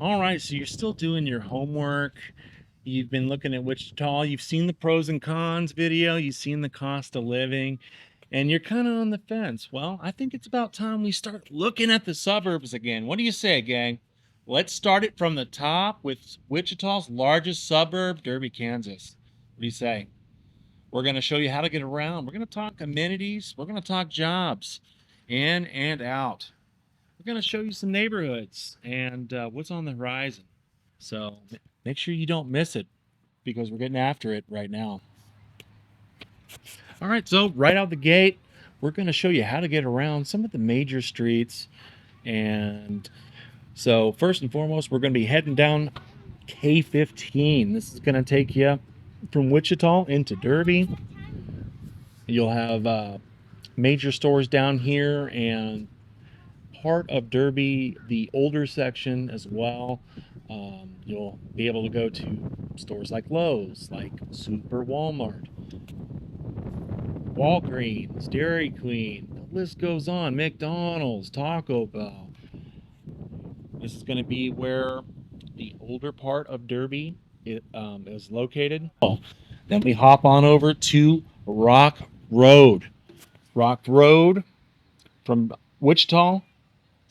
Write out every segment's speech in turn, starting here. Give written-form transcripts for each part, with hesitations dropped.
All right, so you're still doing your homework. You've been looking at Wichita. You've seen the pros and cons video. You've seen the cost of living, and you're kind of on the fence. Well, I think it's about time we start looking at the suburbs again. What do you say, gang? Let's start it from the top with Wichita's largest suburb, Derby, Kansas. What do you say? We're going to show you how to get around. We're going to talk amenities. We're going to talk jobs in and out. We're going to show you some neighborhoods and what's on the horizon. So make sure you don't miss it because we're getting after it right now. All right, so right out the gate, we're going to show you how to get around some of the major streets. And so first and foremost, we're going to be heading down K15. This is going to take you from Wichita into Derby. You'll have major stores down here and part of Derby, the older section as well. You'll be able to go to stores like Lowe's, like Super Walmart, Walgreens, Dairy Queen. The list goes on. McDonald's, Taco Bell. This is going to be where the older part of Derby is located. Then we hop on over to Rock Road. Rock Road from Wichita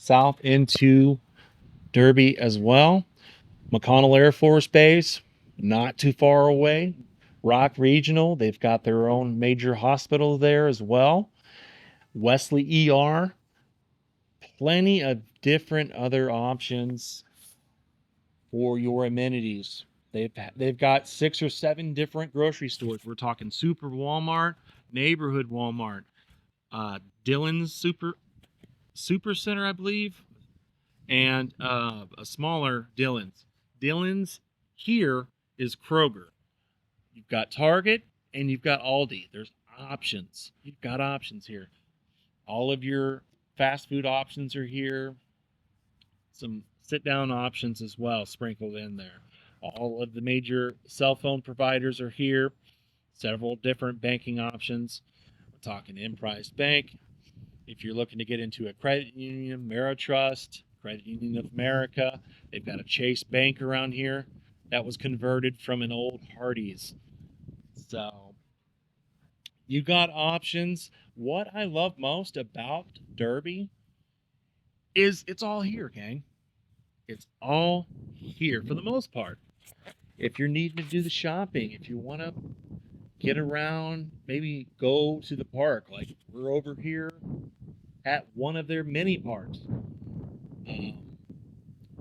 south into Derby as well. McConnell Air Force Base, not too far away. Rock Regional, they've got their own major hospital there as well. Wesley ER, plenty of different other options for your amenities. They've got 6 or 7 different grocery stores. We're talking Super Walmart, Neighborhood Walmart, Dillon's Super Center, I believe, and a smaller Dillon's. Dillon's here is Kroger. You've got Target and you've got Aldi. There's options. You've got options here. All of your fast food options are here. Some sit-down options as well sprinkled in there. All of the major cell phone providers are here. Several different banking options. We're talking Emprise Bank. If you're looking to get into a credit union, Ameritrust, Credit Union of America, they've got a Chase Bank around here that was converted from an old Hardee's. So you got options. What I love most about Derby is it's all here, gang. It's all here for the most part. If you're needing to do the shopping, if you want to get around, maybe go to the park, like we're over here at one of their mini parks.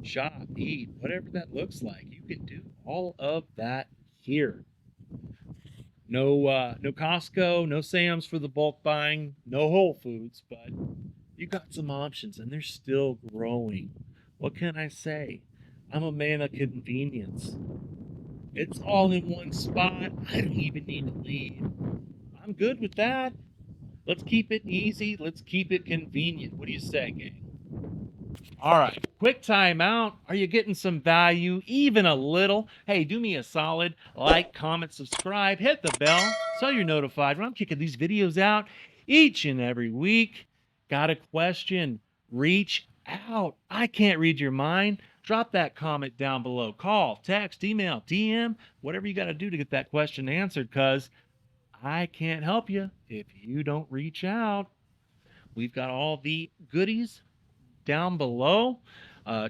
Shop, eat, whatever that looks like. You can do all of that here. No Costco, no Sam's for the bulk buying, no Whole Foods, but you got some options and they're still growing. What can I say? I'm a man of convenience. It's all in one spot. I don't even need to leave. I'm good with that. Let's keep it easy. Let's keep it convenient. What do you say, gang? All right, quick time out. Are you getting some value, even a little? Hey, do me a solid, like, comment, subscribe, hit the bell so you're notified when I'm kicking these videos out each and every week. Got a question? Reach out. I can't read your mind. Drop that comment down below. Call, text, email, DM, whatever you got to do to get that question answered, because I can't help you if you don't reach out. We've got all the goodies down below.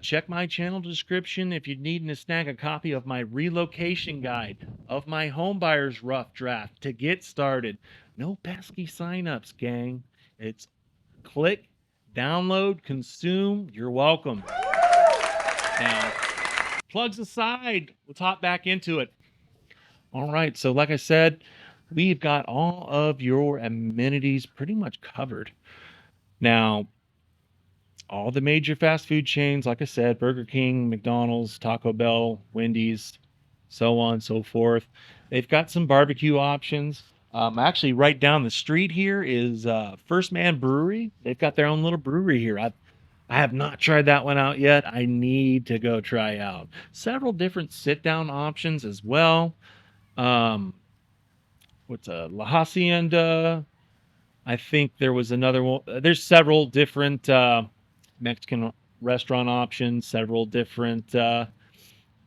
Check my channel description if you're needing to snag a copy of my relocation guide, of my homebuyer's rough draft to get started. No pesky signups, gang. It's click, download, consume. You're welcome. Now, plugs aside, let's hop back into it. All right, so like I said, we've got all of your amenities pretty much covered. Now, all the major fast food chains, like I said, Burger King, McDonald's, Taco Bell, Wendy's, so on and so forth. They've got some barbecue options. Actually, right down the street here is First Man Brewery. They've got their own little brewery here. I have not tried that one out yet. I need to go try out. Several different sit-down options as well. What's La Hacienda? I think there was another one. There's several different Mexican restaurant options, several different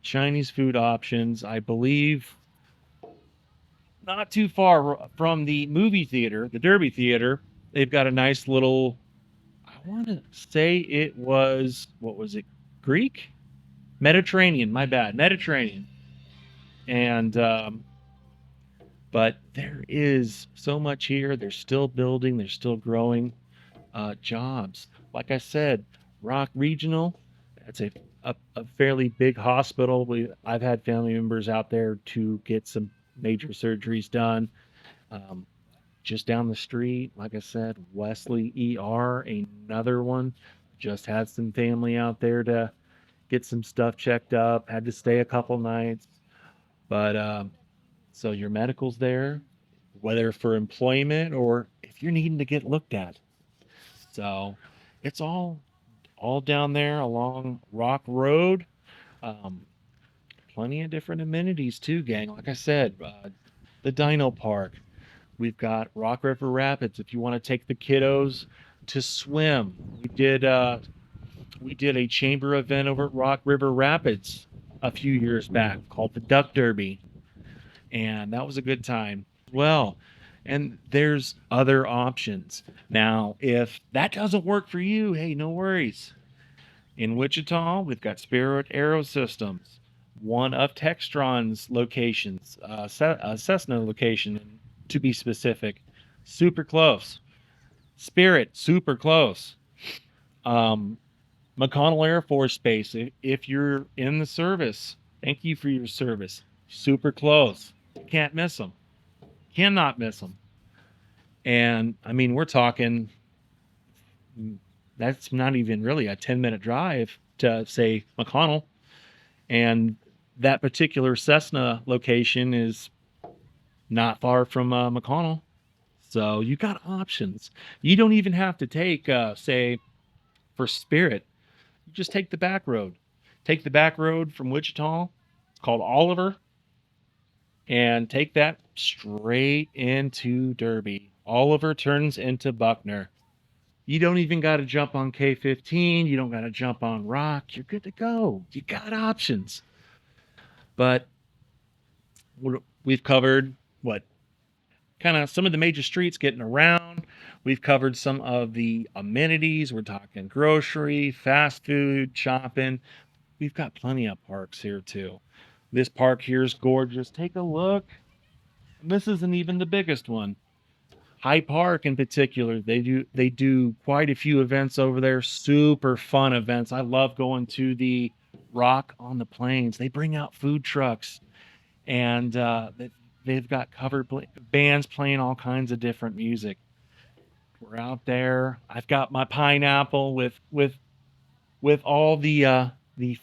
Chinese food options. I believe not too far from the movie theater, the Derby Theater, they've got a nice little, I want to say it was, what was it? Greek? Mediterranean, my bad, Mediterranean. And, but there is so much here. They're still building, they're still growing. Jobs. Like I said, Rock Regional, that's a fairly big hospital. I've had family members out there to get some major surgeries done. Um, just down the street, like I said, Wesley ER, another one. Just had some family out there to get some stuff checked up. Had to stay a couple nights, but so your medical's there, whether for employment or if you're needing to get looked at. So it's all down there along Rock Road. Um, Plenty of different amenities too, gang. Like I said, the Dino Park. We've got Rock River Rapids. If you want to take the kiddos to swim, we did a chamber event over at Rock River Rapids a few years back called the Duck Derby, and that was a good time. Well, and there's other options. Now, if that doesn't work for you, hey, no worries. In Wichita, we've got Spirit Aero Systems, one of Textron's locations, Cessna location to be specific. Super close. Spirit, super close. Um, McConnell Air Force Base, if you're in the service, thank you for your service. Super close. Can't miss them. Cannot miss them. And I mean, we're talking, that's not even really a 10-minute drive to, say, McConnell. And that particular Cessna location is not far from McConnell. So you got options. You don't even have to take, say, for Spirit, you just take the back road. Take the back road from Wichita. It's called Oliver. And take that straight into Derby. Oliver turns into Buckner. You don't even got to jump on K15. You don't got to jump on Rock. You're good to go. You got options. But we've covered what kind of some of the major streets getting around. We've covered some of the amenities. We're talking grocery, fast food, shopping. We've got plenty of parks here too. This park here is gorgeous. Take a look. This isn't even the biggest one. High Park in particular, they do quite a few events over there. Super fun events. I love going to the Rock on the Plains. They bring out food trucks, and they've got covered bands playing all kinds of different music. We're out there. I've got my pineapple with all the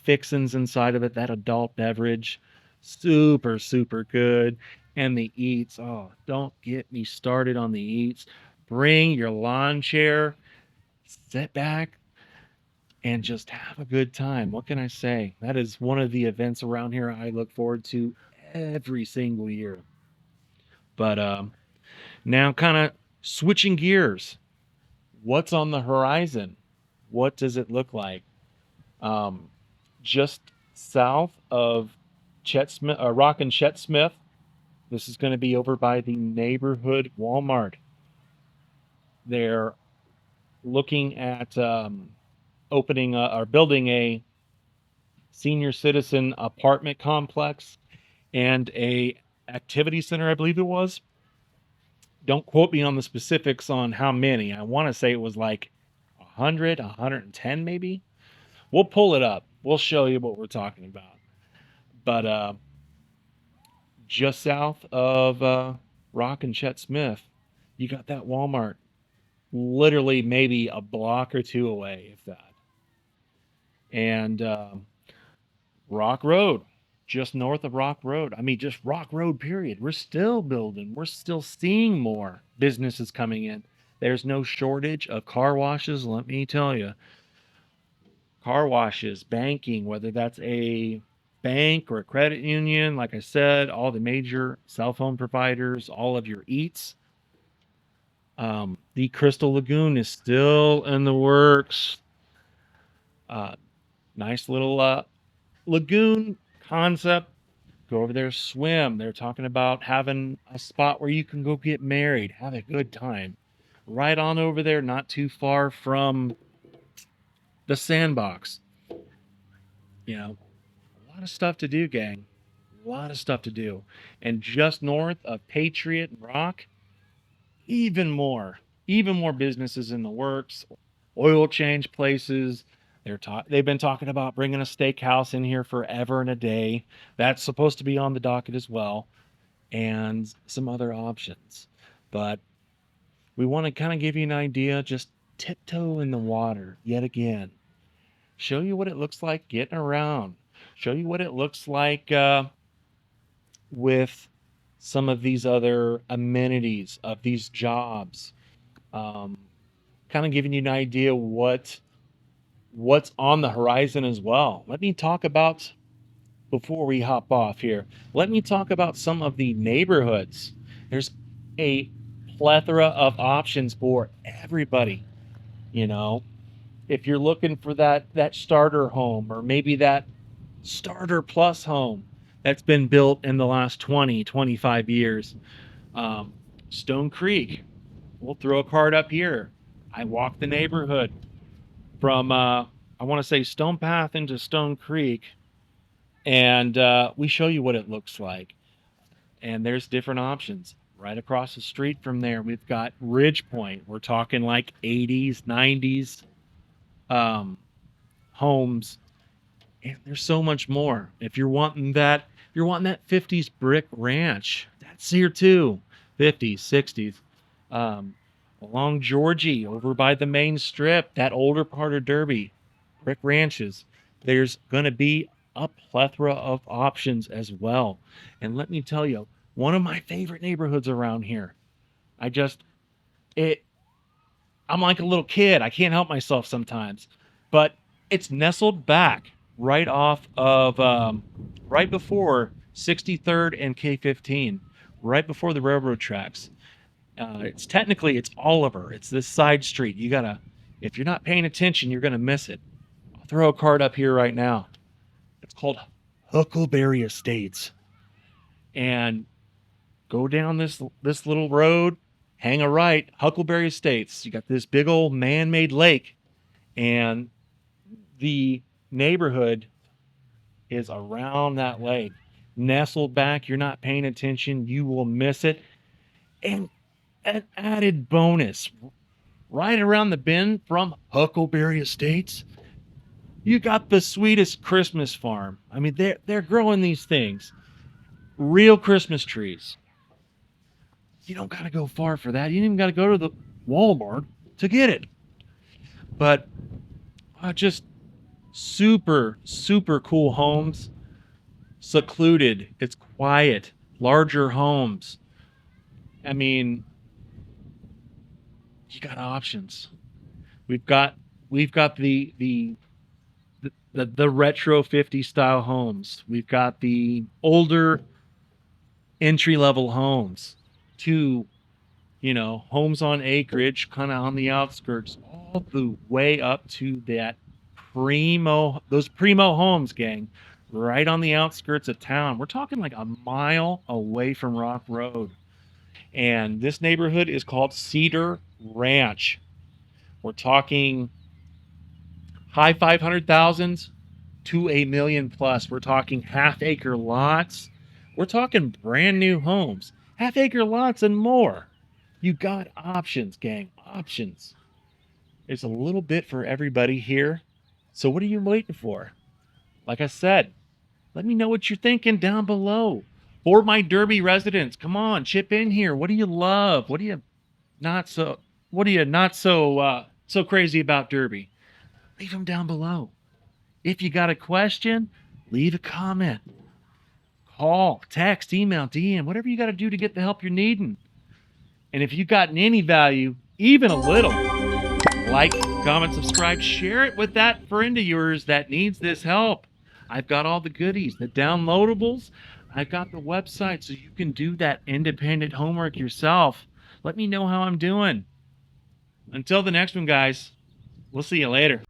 fixins inside of it. That adult beverage, super good. And the eats. Oh, don't get me started on the eats. Bring your lawn chair, sit back, and just have a good time. What can I say? That is one of the events around here I look forward to every single year. But now, kind of switching gears. What's on the horizon? What does it look like? Um, just south of Chet Smith, Rock and Chet Smith. This is going to be over by the neighborhood Walmart. They're looking at opening or building a senior citizen apartment complex and a activity center, I believe it was. Don't quote me on the specifics on how many. I want to say it was like 100, 110 maybe. We'll pull it up. We'll show you what we're talking about. But just south of Rock and Chet Smith, you got that Walmart, literally maybe a block or two away, if that. And Rock Road, just north of Rock Road. I mean, just Rock Road, period. We're still building. We're still seeing more businesses coming in. There's no shortage of car washes, let me tell you. Car washes, banking, whether that's a bank or a credit union, like I said, all the major cell phone providers, all of your eats. The Crystal Lagoon is still in the works. Uh, nice little lagoon concept. Go over there, swim. They're talking about having a spot where you can go get married, have a good time. Right on over there, not too far from the sandbox. You know, a lot of stuff to do, gang. A lot of stuff to do. And just north of Patriot and Rock, even more, even more businesses in the works, oil change places. They've been talking about bringing a steakhouse in here forever and a day. That's supposed to be on the docket as well, and some other options. But we want to kind of give you an idea, just tiptoe in the water yet again. Show you what it looks like getting around. Show you what it looks like with some of these other amenities of these jobs. Um, Kind of giving you an idea what's on the horizon as well. Let me talk about, before we hop off here, let me talk about some of the neighborhoods. There's a plethora of options for everybody. You know, if you're looking for that starter home, or maybe that starter plus home that's been built in the last 20-25 years, um, Stone Creek, we'll throw a card up here. I walk the neighborhood from I want to say Stone Path into Stone Creek, and we show you what it looks like. And there's different options. Right across the street from there, we've got Ridge Point. We're talking like 80s, 90s homes, and there's so much more. If you're wanting that 50s brick ranch, that's here too. 50s, 60s. Um, Along Georgie, over by the main strip, that older part of Derby, brick ranches. There's going to be a plethora of options as well. And let me tell you, one of my favorite neighborhoods around here. I just it I'm like a little kid. I can't help myself sometimes. But it's nestled back right off of right before 63rd and K15, right before the railroad tracks. It's Oliver. It's this side street. If you're not paying attention, you're gonna miss it. I'll throw a card up here right now. It's called Huckleberry Estates, and go down this little road, hang a right, Huckleberry Estates. You got this big old man-made lake, and the neighborhood is around that lake, nestled back. You're not paying attention, you will miss it. And an added bonus, right around the bend from Huckleberry Estates, you got the sweetest Christmas farm. I mean, they're growing these things, real Christmas trees. You don't got to go far for that. You don't even got to go to the Walmart to get it. But just super, super cool homes, secluded. It's quiet, larger homes. I mean, you got options. We've got the retro 50 style homes. We've got the older entry level homes, to homes on acreage, kind of on the outskirts, all the way up to those primo homes, gang, right on the outskirts of town. We're talking like a mile away from Rock Road. And this neighborhood is called Cedar Ranch. We're talking high 500,000s to $1 million plus. We're talking half-acre lots. We're talking brand new homes, half-acre lots and more. You got options, gang, options. There's a little bit for everybody here. So what are you waiting for? Like I said, let me know what you're thinking down below. For my Derby residents, come on, chip in here. What do you love? What do you not so so crazy about Derby? Leave them down below. If you got a question, leave a comment. Call, text, email, DM, whatever you got to do to get the help you're needing. And if you've gotten any value, even a little, like, comment, subscribe, share it with that friend of yours that needs this help. I've got all the goodies, the downloadables. I've got the website so you can do that independent homework yourself. Let me know how I'm doing. Until the next one, guys, we'll see you later.